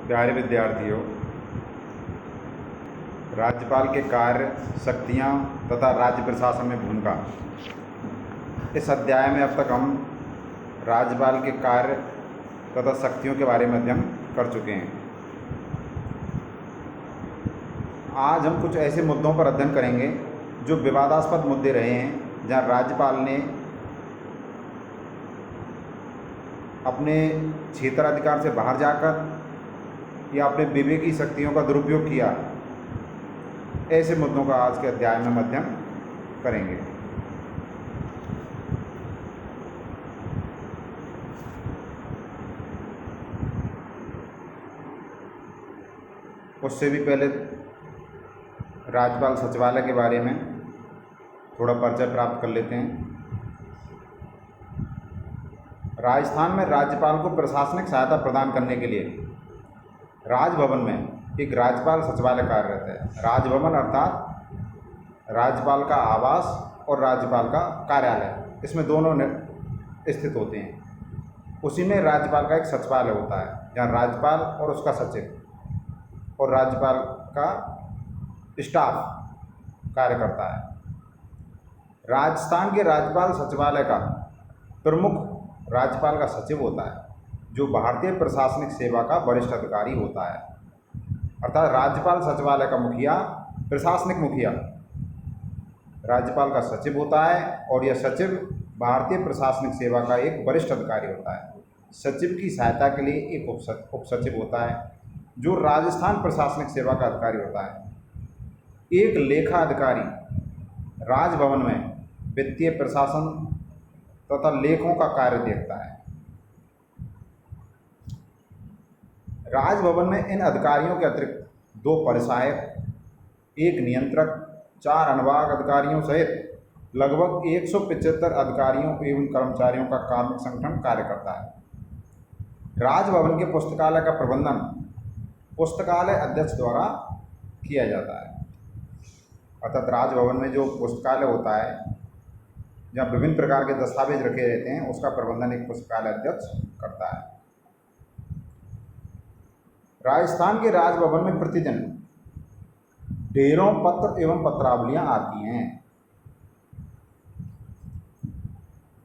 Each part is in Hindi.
प्यारे विद्यार्थियों, राज्यपाल के कार्य, शक्तियाँ तथा राज्य प्रशासन में भूमिका। इस अध्याय में अब तक हम राज्यपाल के कार्य तथा शक्तियों के बारे में अध्ययन कर चुके हैं। आज हम कुछ ऐसे मुद्दों पर अध्ययन करेंगे जो विवादास्पद मुद्दे रहे हैं, जहाँ राज्यपाल ने अपने क्षेत्राधिकार से बाहर जाकर या अपने विवेकी शक्तियों का दुरुपयोग किया। ऐसे मुद्दों का आज के अध्याय में हम अध्ययन करेंगे। उससे भी पहले राज्यपाल सचिवालय के बारे में थोड़ा परिचय प्राप्त कर लेते हैं। राजस्थान में राज्यपाल को प्रशासनिक सहायता प्रदान करने के लिए राजभवन में एक राज्यपाल सचिवालय कार्यरत है। राजभवन अर्थात राज्यपाल का आवास और राज्यपाल का कार्यालय, इसमें दोनों स्थित होते हैं। उसी में राज्यपाल का एक सचिवालय होता है, जहाँ राज्यपाल और उसका सचिव और राज्यपाल का स्टाफ कार्य करता है। राजस्थान के राज्यपाल सचिवालय का प्रमुख राज्यपाल का सचिव होता है, जो भारतीय प्रशासनिक सेवा का वरिष्ठ अधिकारी होता है। अर्थात राज्यपाल सचिवालय का मुखिया, प्रशासनिक मुखिया राज्यपाल का सचिव होता है, और यह सचिव भारतीय प्रशासनिक सेवा का एक वरिष्ठ अधिकारी होता है। सचिव की सहायता के लिए एक उप सचिव होता है, जो राजस्थान प्रशासनिक सेवा का अधिकारी होता है। एक लेखा अधिकारी राजभवन में वित्तीय प्रशासन तथा लेखों का कार्य देखता है। राजभवन में इन अधिकारियों के अतिरिक्त 2 परिसहायक, 1 नियंत्रक, 4 अनुभाग अधिकारियों सहित लगभग 175 अधिकारियों एवं कर्मचारियों का कार्मिक संगठन कार्य करता है। राजभवन के पुस्तकालय का प्रबंधन पुस्तकालय अध्यक्ष द्वारा किया जाता है। अर्थात राजभवन में जो पुस्तकालय होता है, जहाँ विभिन्न प्रकार के दस्तावेज रखे रहते हैं, उसका प्रबंधन एक पुस्तकालय अध्यक्ष करता है। राजस्थान के राजभवन में प्रतिदिन ढेरों पत्र एवं पत्रावलियां आती हैं।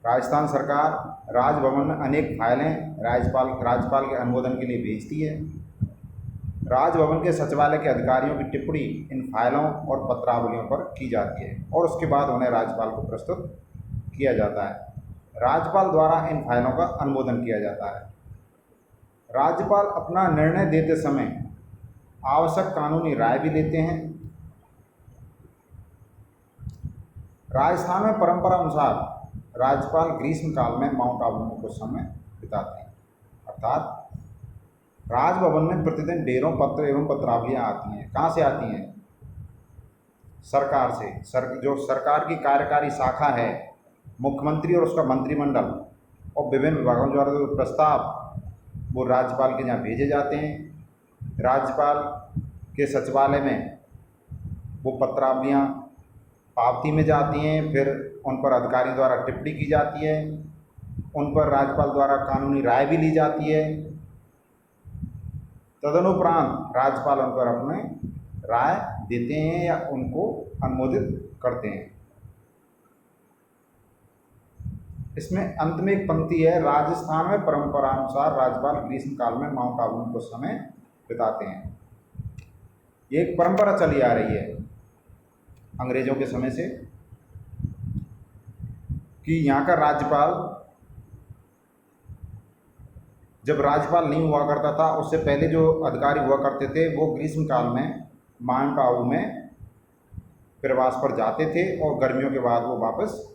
राजस्थान सरकार राजभवन में अनेक फाइलें राज्यपाल के अनुमोदन के लिए भेजती है। राजभवन के सचिवालय के अधिकारियों की टिप्पणी इन फाइलों और पत्रावलियों पर की जाती है, और उसके बाद उन्हें राज्यपाल को प्रस्तुत किया जाता है। राज्यपाल द्वारा इन फाइलों का अनुमोदन किया जाता है। राज्यपाल अपना निर्णय देते समय आवश्यक कानूनी राय भी लेते हैं। राजस्थान में परंपरा अनुसार राज्यपाल ग्रीष्मकाल में माउंट आबू में कुछ समय बिताते हैं। अर्थात राजभवन में प्रतिदिन ढेरों पत्र एवं पत्रावलियां आती हैं। कहाँ से आती हैं? सरकार से। जो सरकार की कार्यकारी शाखा है, मुख्यमंत्री और उसका मंत्रिमंडल और विभिन्न विभागों द्वारा जो प्रस्ताव वो राज्यपाल के यहाँ भेजे जाते हैं। राज्यपाल के सचिवालय में वो पत्रावलियाँ पावती में जाती हैं, फिर उन पर अधिकारियों द्वारा टिप्पणी की जाती है, उन पर राज्यपाल द्वारा कानूनी राय भी ली जाती है। तदनुपरांत राज्यपाल उन पर अपने राय देते हैं या उनको अनुमोदित करते हैं। इसमें अंत में एक पंक्ति है, राजस्थान में परंपरानुसार राज्यपाल ग्रीष्मकाल में माउंट आबू में कुछ समय बिताते हैं। ये एक परंपरा चली आ रही है अंग्रेजों के समय से, कि यहाँ का राज्यपाल, जब राज्यपाल नहीं हुआ करता था, उससे पहले जो अधिकारी हुआ करते थे, वो ग्रीष्मकाल में माउंट आबू में प्रवास पर जाते थे, और गर्मियों के बाद वो वापस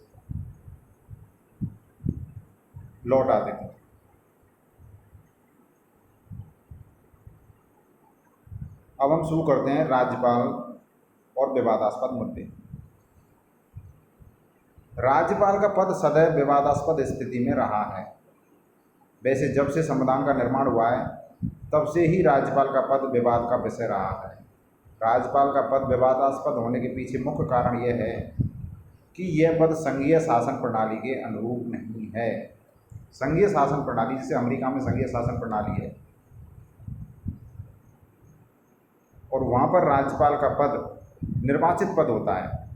लौट आते थे। अब हम शुरू करते हैं राज्यपाल और विवादास्पद मुद्दे। राज्यपाल का पद सदैव विवादास्पद स्थिति में रहा है। वैसे जब से संविधान का निर्माण हुआ है, तब से ही राज्यपाल का पद विवाद का विषय रहा है। राज्यपाल का पद विवादास्पद होने के पीछे मुख्य कारण यह है कि यह पद संघीय शासन प्रणाली के अनुरूप नहीं है। संघीय शासन प्रणाली, जिसे अमेरिका में संघीय शासन प्रणाली है, और वहाँ पर राज्यपाल का पद निर्वाचित पद होता है।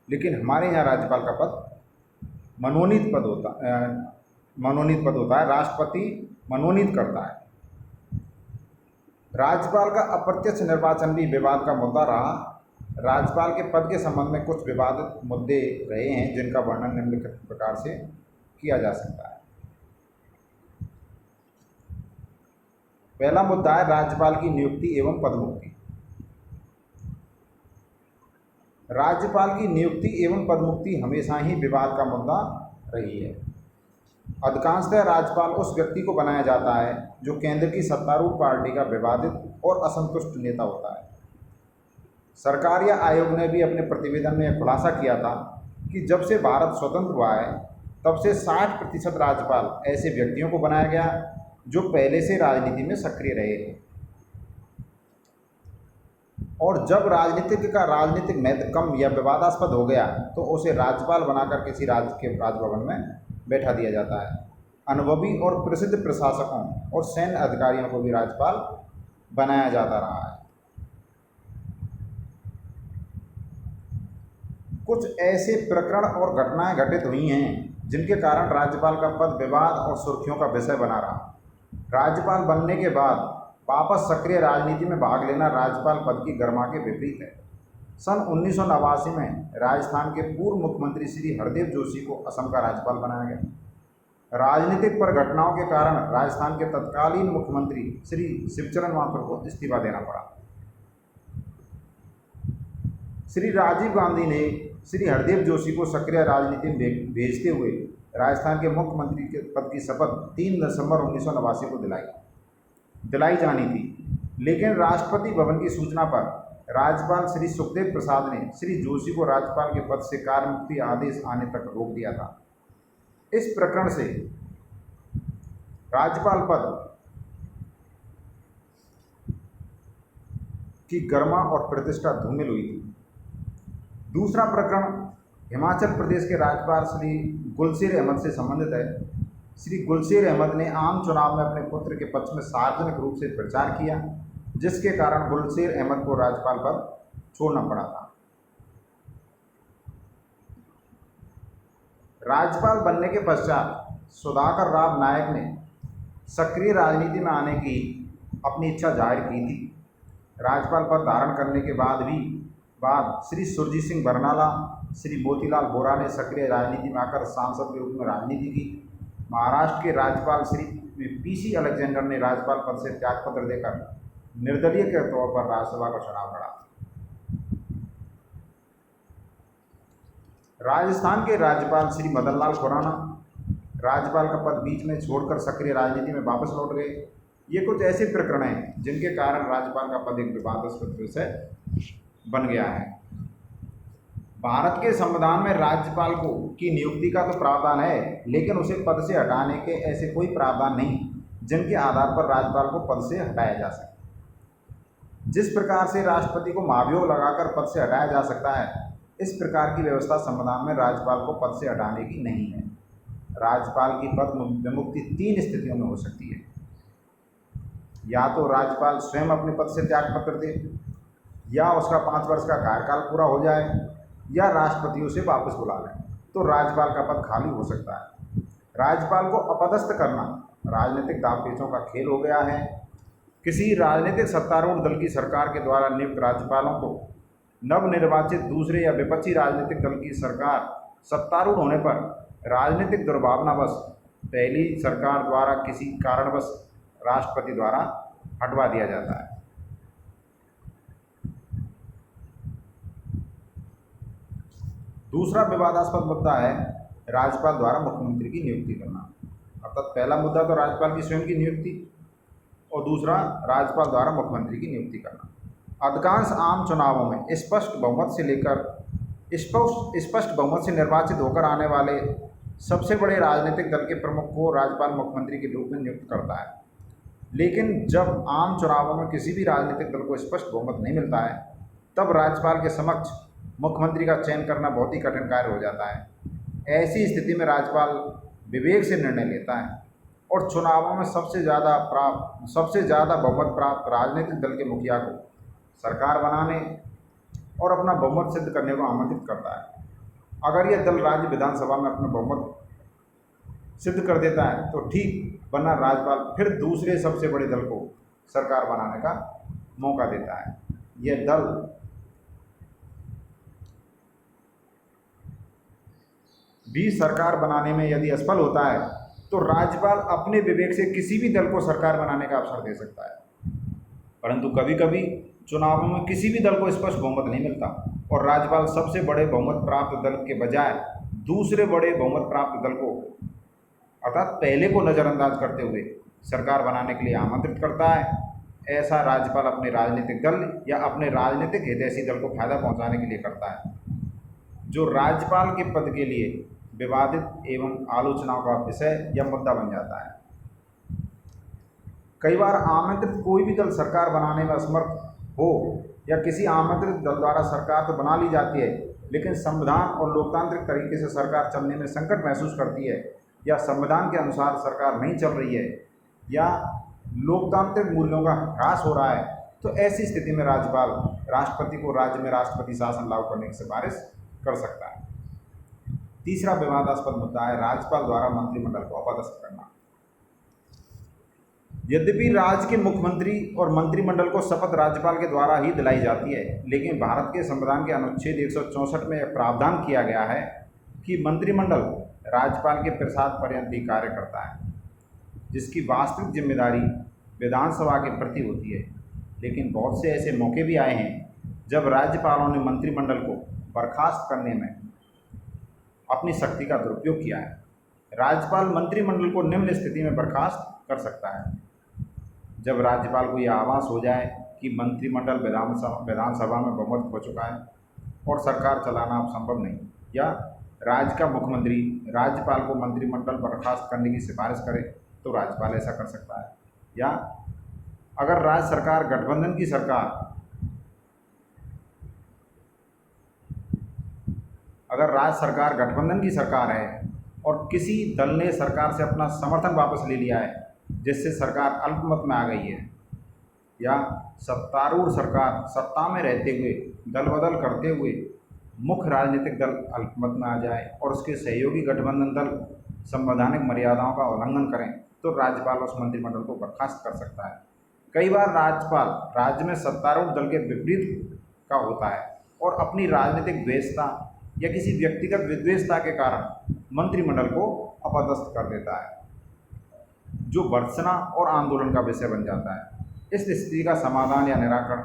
लेकिन हमारे यहाँ राज्यपाल का पद मनोनीत पद होता है, राष्ट्रपति मनोनीत करता है। राज्यपाल का अप्रत्यक्ष निर्वाचन भी विवाद का मुद्दा रहा। राज्यपाल के पद के संबंध में कुछ विवादित मुद्दे रहे हैं जिनका वर्णन निम्नलिखित प्रकार से किया जा सकता है। पहला मुद्दा है राज्यपाल की नियुक्ति एवं पदमुक्ति। राज्यपाल की नियुक्ति एवं पदमुक्ति हमेशा ही विवाद का मुद्दा रही है। अधिकांशतः राज्यपाल उस व्यक्ति को बनाया जाता है जो केंद्र की सत्तारूढ़ पार्टी का विवादित और असंतुष्ट नेता होता है। सरकार या आयोग ने भी अपने प्रतिवेदन में यह खुलासा किया था कि जब से भारत स्वतंत्र हुआ है तब से 60% राज्यपाल ऐसे व्यक्तियों को बनाया गया जो पहले से राजनीति में सक्रिय रहे थे, और जब राजनीतिक महत्व कम या विवादास्पद हो गया तो उसे राज्यपाल बनाकर किसी राज्य के राजभवन में बैठा दिया जाता है। अनुभवी और प्रसिद्ध प्रशासकों और सैन्य अधिकारियों को भी राज्यपाल बनाया जाता रहा है। कुछ ऐसे प्रकरण और घटनाएं घटित हुई हैं जिनके कारण राज्यपाल का पद विवाद और सुर्खियों का विषय बना रहा। राज्यपाल बनने के बाद वापस सक्रिय राजनीति में भाग लेना राज्यपाल पद की गरिमा के विपरीत है। सन 1989 में राजस्थान के पूर्व मुख्यमंत्री श्री हरदेव जोशी को असम का राज्यपाल बनाया गया। राजनीतिक परिघटनाओं के कारण राजस्थान के तत्कालीन मुख्यमंत्री श्री शिवचरण माथुर को इस्तीफा देना पड़ा। श्री राजीव गांधी ने श्री हरदेव जोशी को सक्रिय राजनीति में भेजते हुए राजस्थान के मुख्यमंत्री के पद की शपथ 3 दिसंबर 1989 को दिलाई जानी थी, लेकिन राष्ट्रपति भवन की सूचना पर राज्यपाल श्री सुखदेव प्रसाद ने श्री जोशी को राज्यपाल के पद से कार्यमुक्ति आदेश आने तक रोक दिया था। इस प्रकरण से राज्यपाल पद की गरिमा और प्रतिष्ठा धूमिल हुई थी। दूसरा प्रकरण हिमाचल प्रदेश के राज्यपाल श्री गुलशेर अहमद से संबंधित है। श्री गुलशेर अहमद ने आम चुनाव में अपने पुत्र के पक्ष में सार्वजनिक रूप से प्रचार किया, जिसके कारण गुलशेर अहमद को राज्यपाल पद छोड़ना पड़ा था। राज्यपाल बनने के पश्चात सुधाकर राव नायक ने सक्रिय राजनीति में आने की अपनी इच्छा जाहिर की थी। राज्यपाल पद धारण करने के बाद श्री सुरजीत सिंह बरनाला, श्री मोतीलाल वोरा ने सक्रिय राजनीति में आकर सांसद के रूप में राजनीति की। महाराष्ट्र के राज्यपाल श्री पीसी अलेक्जेंडर ने राज्यपाल पद से त्यागपत्र देकर निर्दलीय के तौर पर राज्यसभा का चुनाव लड़ा। राजस्थान के राज्यपाल श्री मदन लाल खुराना राज्यपाल का पद बीच में छोड़कर सक्रिय राजनीति में वापस लौट गए। ये कुछ ऐसे प्रकरण हैं जिनके कारण राज्यपाल का पद एक विवादास्पद विषय बन गया है। भारत के संविधान में राज्यपाल की नियुक्ति का तो प्रावधान है, लेकिन उसे पद से हटाने के ऐसे कोई प्रावधान नहीं जिनके आधार पर राज्यपाल को पद से हटाया जा सके। जिस प्रकार से राष्ट्रपति को महाभियोग लगाकर पद से हटाया जा सकता है, इस प्रकार की व्यवस्था संविधान में राज्यपाल को पद से हटाने की नहीं है। राज्यपाल की पद विमुक्ति 3 स्थितियों में हो सकती है। या तो राज्यपाल स्वयं अपने पद से त्यागपत्र दे, या उसका 5 वर्ष का कार्यकाल पूरा हो जाए, या राष्ट्रपति उसे वापस बुला लें, तो राज्यपाल का पद खाली हो सकता है। राज्यपाल को अपदस्थ करना राजनीतिक दांवपेचों का खेल हो गया है। किसी राजनीतिक सत्तारूढ़ दल की सरकार के द्वारा नियुक्त राज्यपालों को नवनिर्वाचित दूसरे या विपक्षी राजनीतिक दल की सरकार सत्तारूढ़ होने पर राजनीतिक दुर्भावनावश पहली सरकार द्वारा किसी कारणवश राष्ट्रपति द्वारा हटवा दिया जाता है। दूसरा विवादास्पद मुद्दा है राज्यपाल द्वारा मुख्यमंत्री की नियुक्ति करना। अर्थात पहला मुद्दा तो राज्यपाल की स्वयं की नियुक्ति, और दूसरा राज्यपाल द्वारा मुख्यमंत्री की नियुक्ति करना। अधिकांश आम चुनावों में स्पष्ट बहुमत से निर्वाचित होकर आने वाले सबसे बड़े राजनीतिक दल के प्रमुख को राज्यपाल मुख्यमंत्री के रूप में नियुक्त करता है। लेकिन जब आम चुनावों में किसी भी राजनीतिक दल को स्पष्ट बहुमत नहीं मिलता है, तब राज्यपाल के समक्ष मुख्यमंत्री का चयन करना बहुत ही कठिन कार्य हो जाता है। ऐसी स्थिति में राज्यपाल विवेक से निर्णय लेता है। और चुनावों में सबसे ज़्यादा बहुमत प्राप्त राजनीतिक दल के मुखिया को सरकार बनाने और अपना बहुमत सिद्ध करने को आमंत्रित करता है। अगर यह दल राज्य विधानसभा में अपना बहुमत सिद्ध कर देता है तो ठीक, वरना राज्यपाल फिर दूसरे सबसे बड़े दल को सरकार बनाने का मौका देता है। यह दल भी सरकार बनाने में यदि असफल होता है तो राज्यपाल अपने विवेक से किसी भी दल को सरकार बनाने का अवसर दे सकता है। परंतु कभी कभी चुनावों में किसी भी दल को स्पष्ट बहुमत नहीं मिलता और राज्यपाल सबसे बड़े बहुमत प्राप्त दल के बजाय दूसरे बड़े बहुमत प्राप्त दल को अर्थात पहले को नज़रअंदाज करते हुए सरकार बनाने के लिए आमंत्रित करता है। ऐसा राज्यपाल अपने राजनीतिक दल या अपने राजनीतिक हितैषी दल को फायदा पहुंचाने के लिए करता है, जो राज्यपाल के पद के लिए विवादित एवं आलोचनाओं का विषय या मुद्दा बन जाता है। कई बार आमंत्रित कोई भी दल सरकार बनाने में असमर्थ हो या किसी आमंत्रित दल द्वारा सरकार तो बना ली जाती है, लेकिन संविधान और लोकतांत्रिक तरीके से सरकार चलने में संकट महसूस करती है या संविधान के अनुसार सरकार नहीं चल रही है या लोकतांत्रिक मूल्यों का ह्रास हो रहा है, तो ऐसी स्थिति में राज्यपाल राष्ट्रपति को राज्य में राष्ट्रपति शासन लागू करने की सिफारिश कर सकता है। तीसरा विवादास्पद मुद्दा है राज्यपाल द्वारा मंत्रिमंडल को अपदस्थ करना। यद्यपि राज्य के मुख्यमंत्री और मंत्रिमंडल को शपथ राज्यपाल के द्वारा ही दिलाई जाती है, लेकिन भारत के संविधान के अनुच्छेद 164 में यह प्रावधान किया गया है कि मंत्रिमंडल राज्यपाल के प्रसाद पर्यंत ही कार्य करता है, जिसकी वास्तविक जिम्मेदारी विधानसभा के प्रति होती है। लेकिन बहुत से ऐसे मौके भी आए हैं जब राज्यपालों ने मंत्रिमंडल को बर्खास्त करने में अपनी शक्ति का दुरुपयोग किया है। राज्यपाल मंत्रिमंडल को निम्न स्थिति में बर्खास्त कर सकता है: जब राज्यपाल को यह आभास हो जाए कि मंत्रिमंडल विधानसभा में बहुमत हो चुका है और सरकार चलाना अब संभव नहीं, या राज्य का मुख्यमंत्री राज्यपाल को मंत्रिमंडल बर्खास्त करने की सिफारिश करे तो राज्यपाल ऐसा कर सकता है। या अगर राज्य सरकार गठबंधन की सरकार है और किसी दल ने सरकार से अपना समर्थन वापस ले लिया है, जिससे सरकार अल्पमत में आ गई है, या सत्तारूढ़ सरकार सत्ता में रहते हुए दल बदल करते हुए मुख्य राजनीतिक दल अल्पमत में आ जाए और उसके सहयोगी गठबंधन दल संवैधानिक मर्यादाओं का उल्लंघन करें, तो राज्यपाल उस मंत्रिमंडल को बर्खास्त कर सकता है। कई बार राज्यपाल राज्य में सत्तारूढ़ दल के विपरीत का होता है और अपनी राजनीतिक द्वेषता या किसी व्यक्तिगत विद्वेषता के कारण मंत्रिमंडल को अपदस्थ कर देता है, जो भर्त्सना और आंदोलन का विषय बन जाता है। इस स्थिति का समाधान या निराकरण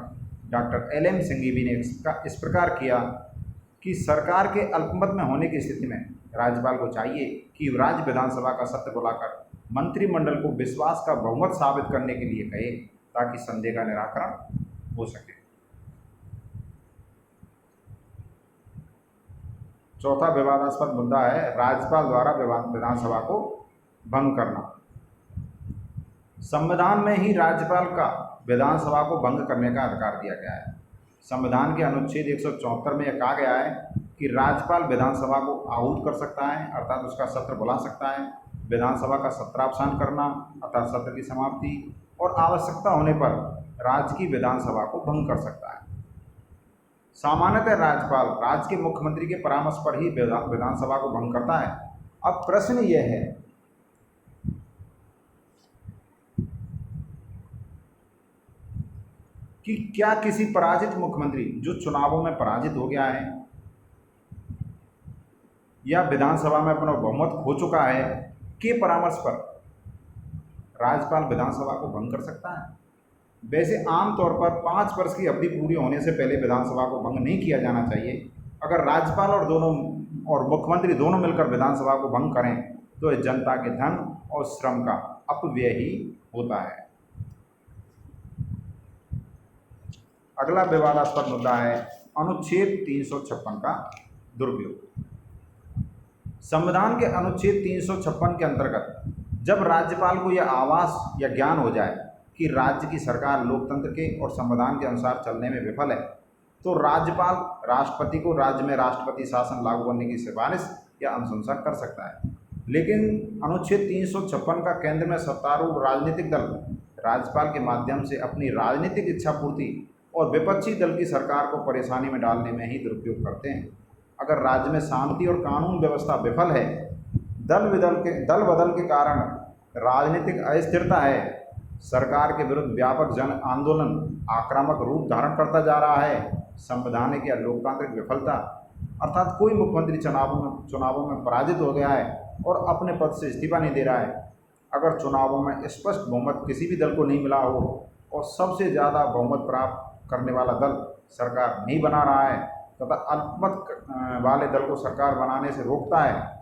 डॉक्टर LM संघवी ने इस प्रकार किया कि सरकार के अल्पमत में होने की स्थिति में राज्यपाल को चाहिए कि राज्य विधानसभा का सत्र बुलाकर मंत्रिमंडल को विश्वास का बहुमत साबित करने के लिए कहे, ताकि संदेह का निराकरण हो सके। चौथा विवादास्पद मुद्दा है राज्यपाल द्वारा विधानसभा को भंग करना। संविधान में ही राज्यपाल का विधानसभा को भंग करने का अधिकार दिया गया है। संविधान के अनुच्छेद 174 में यह कहा गया है कि राज्यपाल विधानसभा को आहूत कर सकता है, अर्थात उसका सत्र बुला सकता है, विधानसभा का सत्रावसान करना अर्थात सत्र की समाप्ति, और आवश्यकता होने पर राज्य की विधानसभा को भंग कर सकता है। सामान्यतः राज्यपाल राज्य के मुख्यमंत्री के परामर्श पर ही विधानसभा को भंग करता है। अब प्रश्न यह है कि क्या किसी पराजित मुख्यमंत्री जो चुनावों में पराजित हो गया है या विधानसभा में अपना बहुमत खो चुका है के परामर्श पर राज्यपाल विधानसभा को भंग कर सकता है? वैसे आमतौर पर 5 वर्ष की अवधि पूरी होने से पहले विधानसभा को भंग नहीं किया जाना चाहिए। अगर राज्यपाल और मुख्यमंत्री दोनों मिलकर विधानसभा को भंग करें तो यह जनता के धन और श्रम का अपव्यय ही होता है। अगला विवादास्पद मुद्दा है अनुच्छेद 356 का दुरुपयोग। संविधान के अनुच्छेद 356 के अंतर्गत जब राज्यपाल को यह आभास या ज्ञान हो जाए कि राज्य की सरकार लोकतंत्र के और संविधान के अनुसार चलने में विफल है, तो राज्यपाल राष्ट्रपति को राज्य में राष्ट्रपति शासन लागू करने की सिफारिश या अनुशंसा कर सकता है। लेकिन अनुच्छेद 356 का केंद्र में सत्तारूढ़ राजनीतिक दल राज्यपाल के माध्यम से अपनी राजनीतिक इच्छा पूर्ति और विपक्षी दल की सरकार को परेशानी में डालने में ही दुरुपयोग करते हैं। अगर राज्य में शांति और कानून व्यवस्था विफल है, दल बदल के कारण राजनीतिक अस्थिरता है, सरकार के विरुद्ध व्यापक जन आंदोलन आक्रामक रूप धारण करता जा रहा है, संवैधानिक या लोकतांत्रिक विफलता अर्थात कोई मुख्यमंत्री चुनावों में पराजित हो गया है और अपने पद से इस्तीफा नहीं दे रहा है, अगर चुनावों में स्पष्ट बहुमत किसी भी दल को नहीं मिला हो और सबसे ज़्यादा बहुमत प्राप्त करने वाला दल सरकार नहीं बना रहा है तथा अल्पमत वाले दल को सरकार बनाने से रोकता है,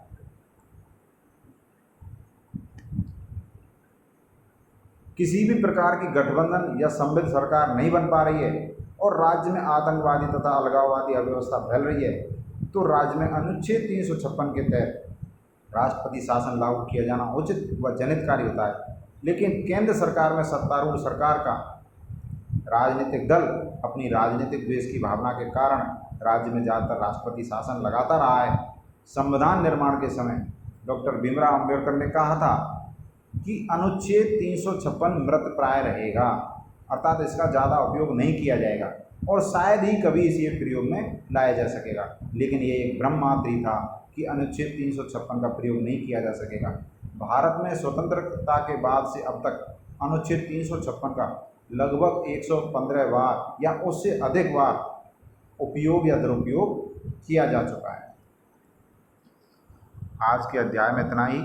किसी भी प्रकार की गठबंधन या समृद्ध सरकार नहीं बन पा रही है और राज्य में आतंकवादी तथा अलगाववादी अव्यवस्था फैल रही है, तो राज्य में अनुच्छेद 356 के तहत राष्ट्रपति शासन लागू किया जाना उचित व जनहितकारी होता है। लेकिन केंद्र सरकार में सत्तारूढ़ सरकार का राजनीतिक दल अपनी राजनीतिक द्वेष की भावना के कारण राज्य में ज़्यादातर राष्ट्रपति शासन लगाता रहा है। संविधान निर्माण के समय डॉक्टर भीमराव अम्बेडकर ने कहा था कि अनुच्छेद 356 मृत प्राय रहेगा, अर्थात इसका ज़्यादा उपयोग नहीं किया जाएगा और शायद ही कभी इसे प्रयोग में लाया जा सकेगा। लेकिन ये एक भ्रम मात्र ही था कि अनुच्छेद 356 का प्रयोग नहीं किया जा सकेगा। भारत में स्वतंत्रता के बाद से अब तक अनुच्छेद 356 का लगभग 115 बार या उससे अधिक बार उपयोग या दुरुपयोग किया जा चुका है। आज के अध्याय में इतना ही।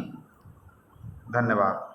धन्यवाद।